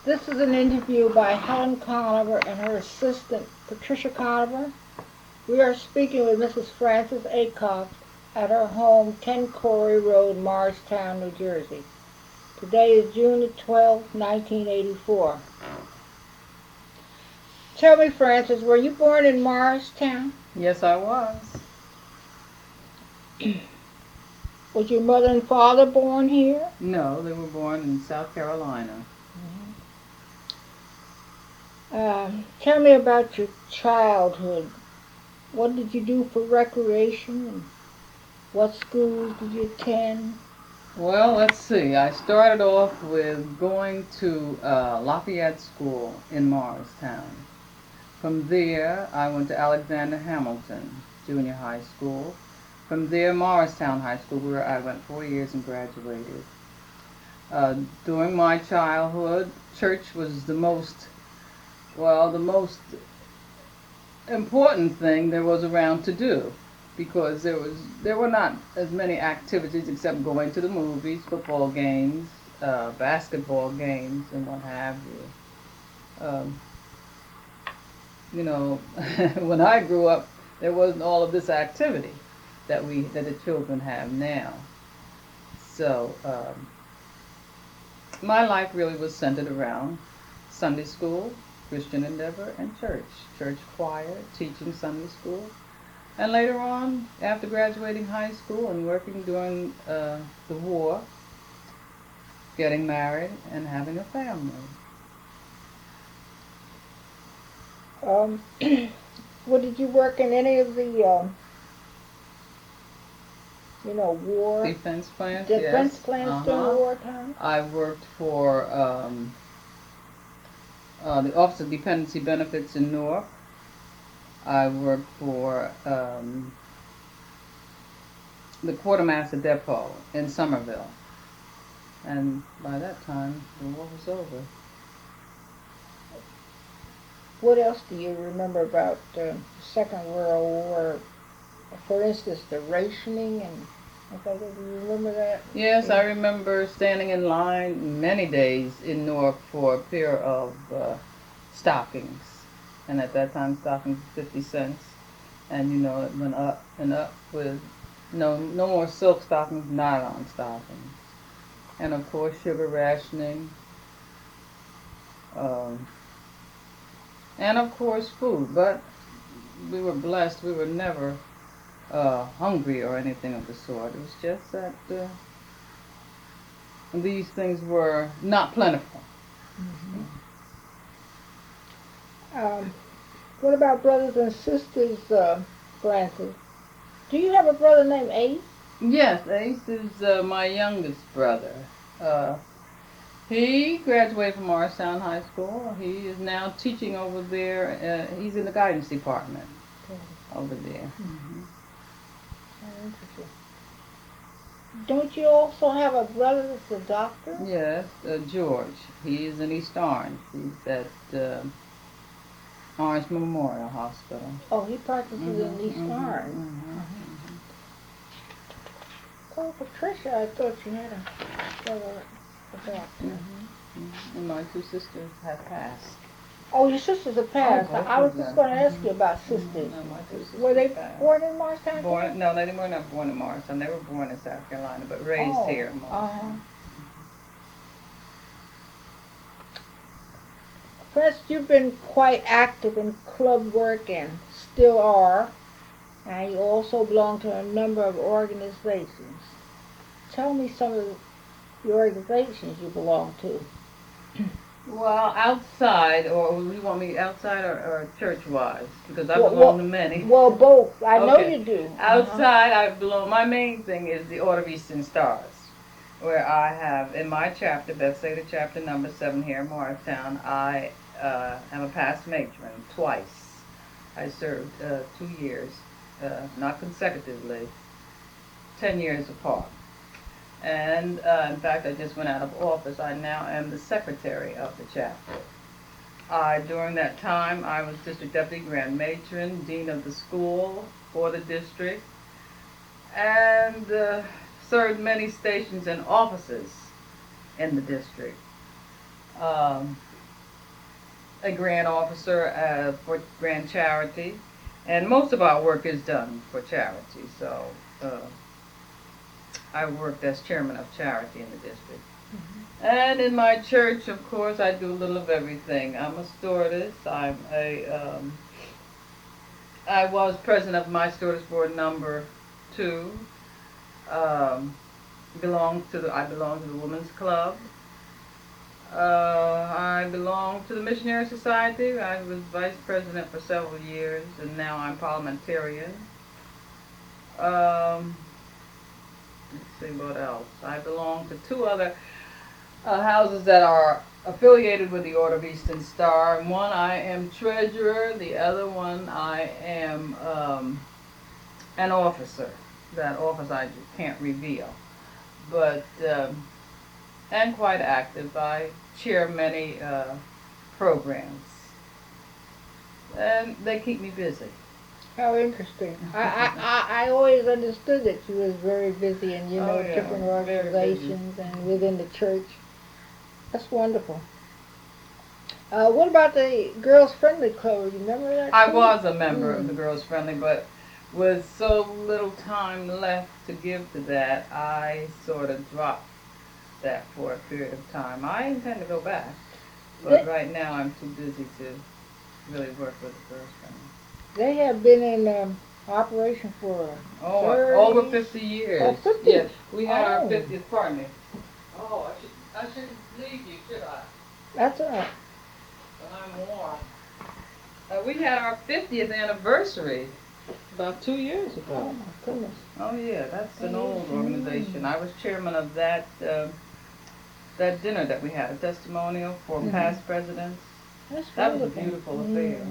This is an interview by Helen Conover and her assistant Patricia Conover. We are speaking with Mrs. Frances Aycox at her home, 10 Corey Road, Morristown, New Jersey. Today is June the 12th, 1984. Tell me, Frances, were you born in Morristown? Yes, I was. Was your mother and father born here? No, they were born in South Carolina. Tell me about your childhood. What did you do for recreation? And what schools did you attend? Well, let's see. I started off with going to Lafayette School in Morristown. From there, I went to Alexander Hamilton Junior High School. From there, Morristown High School, where I went 4 years and graduated. During my childhood, church was the most important thing there was around to do, because there were not as many activities except going to the movies, football games, basketball games, and what have you. You know, when I grew up, there wasn't all of this activity that the children have now. So my life really was centered around Sunday school, Christian endeavor, and church. Church choir, teaching Sunday school. And later on, after graduating high school and working during the war, getting married and having a family. What did you work in any of the, war Defense plants, defense yes. plants during wartime? I worked for the Office of Dependency Benefits in Newark. I worked for the Quartermaster Depot in Somerville. And by that time, the war was over. What else do you remember about the Second World War? For instance, the rationing and do you remember that? Yes, I remember standing in line many days in Newark for a pair of stockings. And at that time, stockings were 50 cents. And it went up and up with no more silk stockings, nylon stockings. And of course, sugar rationing. And of course, food. But we were blessed. We were never hungry or anything of the sort. It was just that these things were not plentiful. What about brothers and sisters, Frances? Do you have a brother named Ace? Yes, Ace is my youngest brother. He graduated from Morristown High School. He is now teaching over there. He's in the guidance department over there. Interesting. Don't you also have a brother that's a doctor? Yes, George. He is in East Orange. He's at Orange Memorial Hospital. Oh, he practices in East Orange. Oh, Patricia, I thought you had a brother, a doctor. And my two sisters have passed. Oh, your sisters have passed. I was just going to ask you about sisters. No, my two sisters Were they passed. born in Morristown? No, they were not born in Morristown. They were born in South Carolina, but raised here in Morristown. First, you've been quite active in club work and still are, and you also belong to a number of organizations. Tell me some of the organizations you belong to. Well, outside, or you want me outside or church-wise? Because I belong to many. Well, both. I know you do. Outside, I belong. My main thing is the Order of Eastern Stars, where I have in my chapter, Bethsaida chapter number 7 here in Morristown. I am a past matron twice. I served 2 years, not consecutively, 10 years apart. And in fact, I just went out of office. I now am the secretary of the chapter. During that time, I was district deputy, grand matron, dean of the school for the district, and served many stations and offices in the district. a grant officer for grant charity, and most of our work is done for charity. So uh, I worked as chairman of charity in the district. And in my church, of course, I do a little of everything. I'm a stewardess. I was president of my stewardess board number 2. Um, I belong to the Women's Club. I belong to the Missionary Society. I was vice president for several years, and now I'm parliamentarian. Um, let's see what else. I belong to 2 other houses that are affiliated with the Order of Eastern Star. One I am treasurer. The other one I am an officer. That office I can't reveal, but and quite active. I chair many programs, and they keep me busy. How interesting. I always understood that you was very busy in, Oh yeah, different very busy. organizations and within the church. That's wonderful. What about the Girls Friendly Club? You remember that I too? was a member of the Girls Friendly, but with so little time left to give to that, I sort of dropped that for a period of time. I intend to go back, but They, right now I'm too busy to really work with the Girls Friendly. they have been in operation for Oh, over 30, 50 oh, years. 50. Yeah, we had our Oh, 50th, pardon me. Oh, I shouldn't leave you, should I? that's a, When I'm warm. We had our 50th anniversary about 2 years oh ago. my goodness. Oh yeah, that's an old organization. Mm. I was chairman of that dinner that we had, a testimonial for past presidents. That's That was a wonderful. beautiful affair.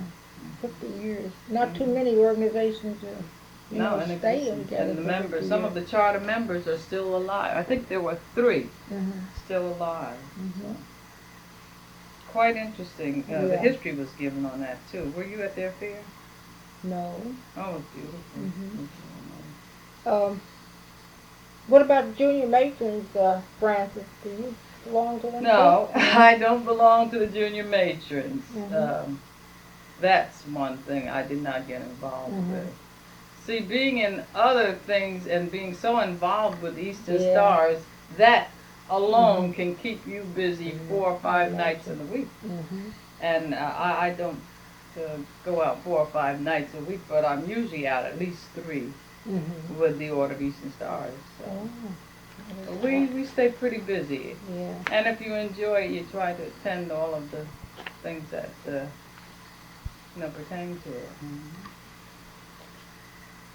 50 years. Not too many organizations, No, in stay existence. together And the for 50 members, some years. of the charter members are still alive. I think there were 3 Mm-hmm. still alive. So, Mm-hmm. quite interesting. The Yeah. history was given on that too. Were you at their fair? No. Oh, it was beautiful. Mm-hmm. It was really Um, what about junior matrons, Francis? Do you belong to nice. them No, too? I don't belong to the junior matrons. Mm-hmm. That's one thing I did not get involved Mm-hmm. with. See, being in other things and being so involved with Eastern Yeah. Stars, that alone Mm-hmm. can keep you busy 4 or 5 nights in a week. Mm-hmm. And I don't go out 4 or 5 nights a week, but I'm usually out at least 3 Mm-hmm. with the Order of Eastern Stars. So Oh. we stay pretty busy. Yeah. And if you enjoy it, you try to attend all of the things that pertain to it.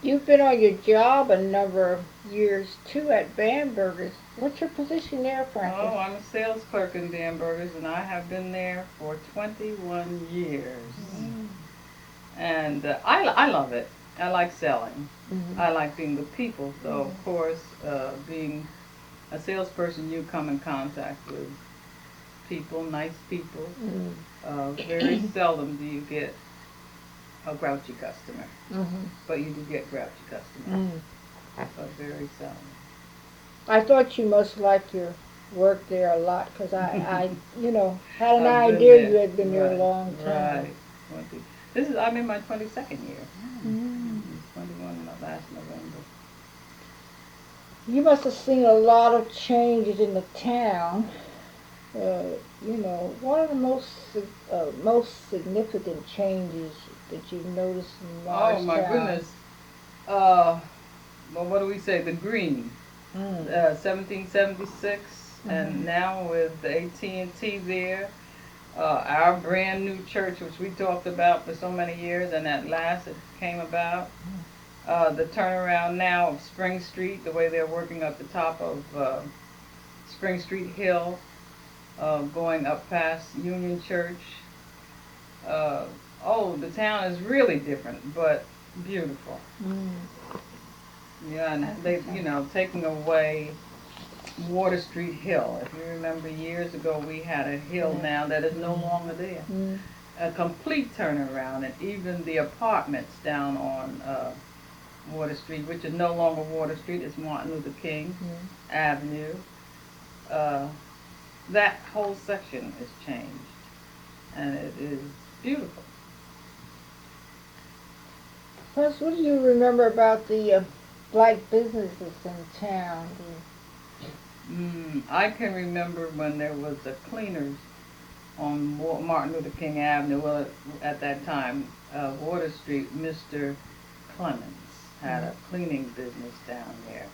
You've been on your job a number of years too at Bamberger's. What's your position there, Francis? Oh, I'm a sales clerk in Bamberger's, and I have been there for 21 years. Mm. And I love it. I like selling. Mm-hmm. I like being with people. So, of course, being a salesperson, you come in contact with people, nice people. Mm. Very seldom do you get a grouchy customer, Mm-hmm. but you do get grouchy customers, Mm. but very seldom. I thought you must like your work there a lot because I had an I've been idea there. you had been there a Right, long time. Right. I'm in my 22nd year. Mm. 21 in the last November. You must have seen a lot of changes in the town. What are the most significant changes that you've noticed in Oh Morristown? my goodness. Well, what do we say? The green. Mm. 1776, and now with the AT&T there, our brand new church, which we talked about for so many years, and at last it came about. The turnaround now of Spring Street, the way they're working up the top of Spring Street Hill, going up past Union Church. The town is really different, but beautiful. Mm. Yeah, and they, taking away Water Street Hill. If you remember years ago, we had a hill now that is no longer there. Mm. A complete turnaround, and even the apartments down on Water Street, which is no longer Water Street, it's Martin Luther King Avenue. That whole section is changed. and it is beautiful. Plus, what do you remember about the black businesses in town? I can remember when there was a cleaners on Martin Luther King Avenue. Well, at that time, Water Street, Mr. Clemens had a cleaning business down there.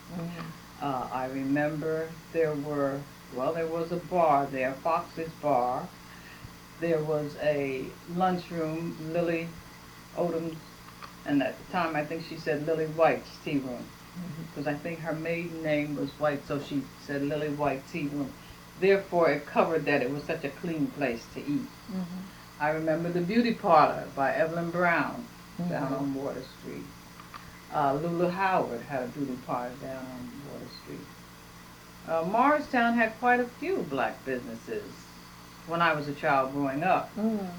I remember there was a bar there, Fox's Bar. There was a lunchroom, Lily Odom's, and at the time I think she said Lily White's tea room, because I think her maiden name was White, so she said Lily White Tea Room. Therefore, it covered that it was such a clean place to eat. I remember the Beauty Parlor by Evelyn Brown down on Water Street. Lulu Howard had a beauty parlor down on Water Street. Morristown had quite a few black businesses when I was a child growing up,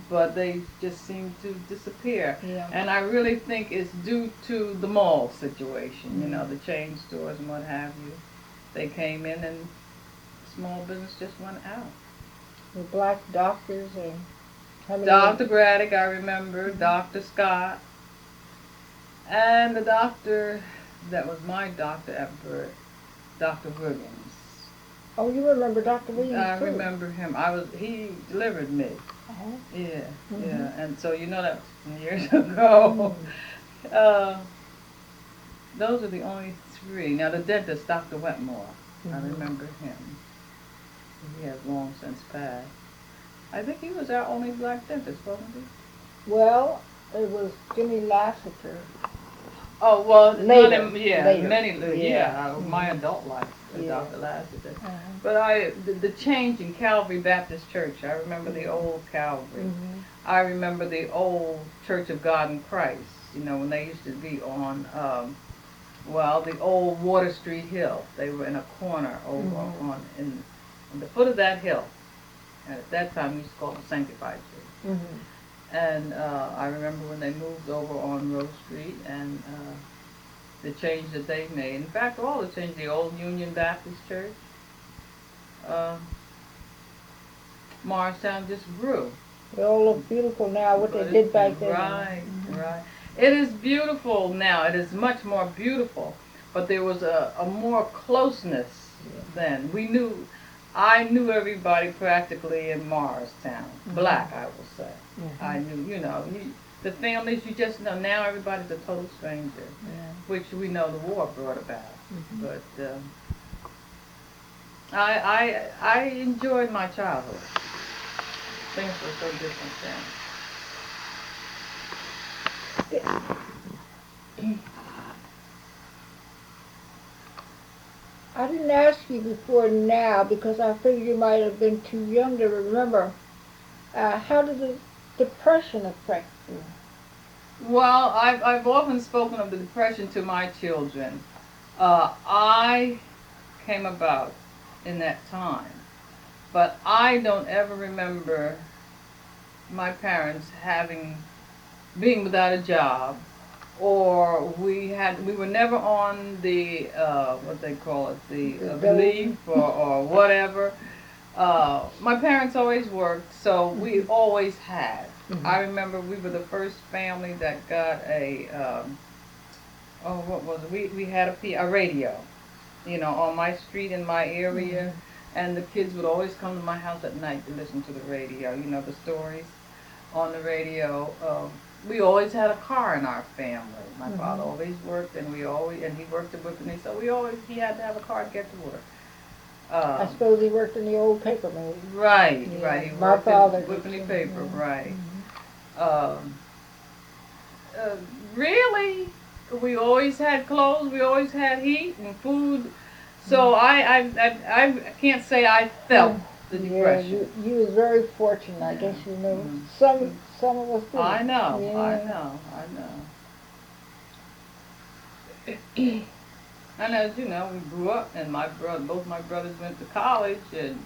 but they just seemed to disappear. Yeah. And I really think it's due to the mall situation, you know, the chain stores and what have you. They came in and small business just went out. The black doctors and how many? Dr. Braddock, I remember, Dr. Scott, and the doctor that was my doctor at birth, Dr. Williams. Oh, you remember Dr. Williams I too? remember him. He delivered me. Uh-huh. Yeah, yeah. And so you know that was years ago. Those are the only three. Now the dentist, Dr. Wetmore, I remember him. He has long since passed. I think he was our only black dentist, wasn't he? Well, it was Jimmy Lassiter. Oh well, Later. Later. My adult life, Dr. Lassiter. But the change in Calvary Baptist Church. I remember the old Calvary. I remember the old Church of God in Christ. You know, when they used to be on, the old Water Street Hill. They were in a corner over on the foot of that hill. And at that time, we used to call it Sanctified Church. And I remember when they moved over on Rose Street and the change that they made. In fact, all the change, the old Union Baptist Church, Morristown just grew. They all look beautiful now, what they did back then. Right, right. It is beautiful now. It is much more beautiful. But there was a more closeness then. I knew everybody practically in Morristown. Black, I will say. I knew, the families you just know. Now everybody's a total stranger, which we know the war brought about. But I enjoyed my childhood. Things were so different then. I didn't ask you before now because I figured you might have been too young to remember. How did the Depression affect you? Well, I've often spoken of the Depression to my children. I came about in that time, but I don't ever remember my parents being without a job, or we were never on the what they call it, the relief or whatever. My parents always worked, so we always had. I remember we were the first family that got what was it? We had a radio, on my street in my area, and the kids would always come to my house at night to listen to the radio, the stories on the radio. We always had a car in our family. My father always worked, and he worked at Whippany, so he had to have a car to get to work. I suppose he worked in the old paper mill. Right. He My worked father in Whippany paper, right. Really, we always had clothes, we always had heat and food, so I can't say I felt the Depression. You was very fortunate, I guess Some of us did. I know. And as you know, we grew up, and both my brothers went to college, and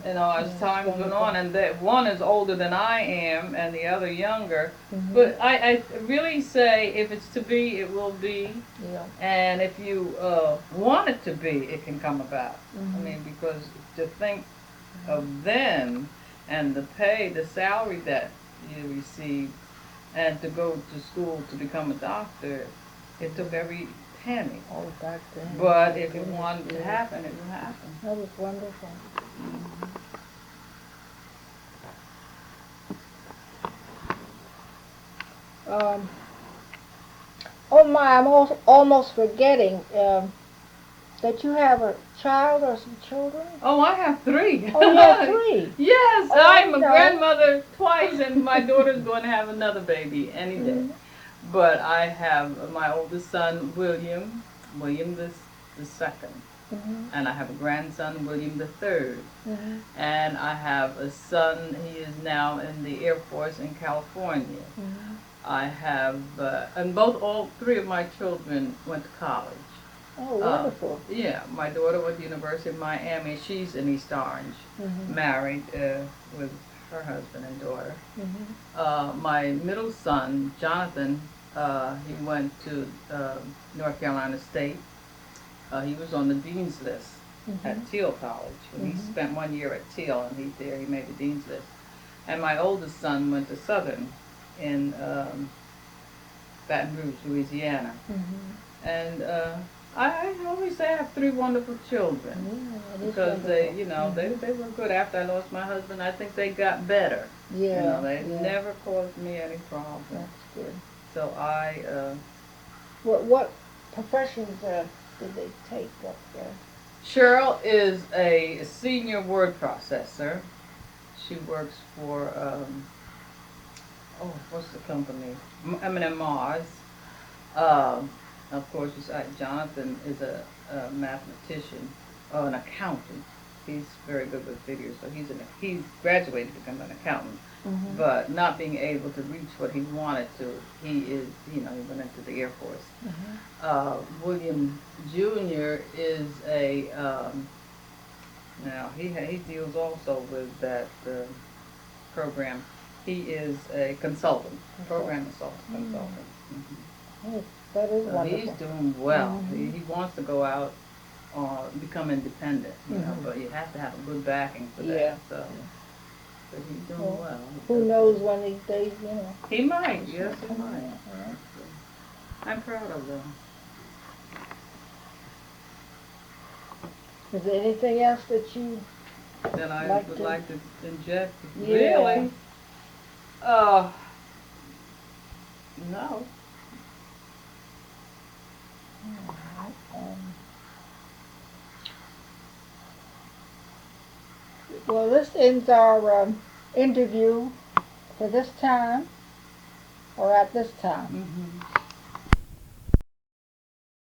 as time went on, and that one is older than I am, and the other younger. But I really say, if it's to be, it will be. Yeah. And if you want it to be, it can come about. I mean, because to think of then, And the pay, the salary that you receive, and to go to school to become a doctor, it took every penny. Oh, back then. But if it Goodness, wanted to yes. happen, it would happen. That was wonderful. Um, oh my, I'm almost forgetting that you have a child or some children. Oh, I have 3. Oh, you have 3. Yes, Oh, I'm a no. grandmother twice, and my daughter's going to have another baby any day. Mhm. But I have my oldest son, William the second, Mhm. and I have a grandson, William the third, Mhm. and I have a son. He is now in the Air Force in California. Mhm. I have, and all 3 of my children went to college. Oh, wonderful. Yeah, my daughter went to the University of Miami. She's in East Orange, Mhm. married with her husband and daughter. Mhm. My middle son, Jonathan, he went to North Carolina State. He was on the dean's list at Mhm. Teal College. When he Mhm. spent 1 year at Teal, and he made the dean's list. And my oldest son went to Southern in Baton Rouge, Louisiana. Mhm. And I always say I have 3 wonderful children. Yeah, it is Because they, wonderful. they were good. After I lost my husband, I think they got better. Yeah, They yeah. never caused me any problems. That's good. So What professions did they take up there? Cheryl is a senior word processor. She works for, what's the company? M&M Mars. Of course, Jonathan is a mathematician, an accountant. He's very good with figures, so he's graduated to become an accountant. Mhm. But not being able to reach what he wanted to, he went into the Air Force. Mhm. William Jr. is now he deals also with that program. He is a consultant, program consultant. Yes, that is So he's wonderful. doing well. Mhm. He wants to go out become independent, Mhm. but you have to have a good backing for that. Yeah. But he's doing Well, well. who knows one of these days, He might, it's yes, he gonna come might. out, yeah. I'm proud of them. Is there anything else that you That I like would to? like to inject. Yeah. Really? Uh, no. Alright, well, this ends our interview for this time, or at this time. Mm-hmm.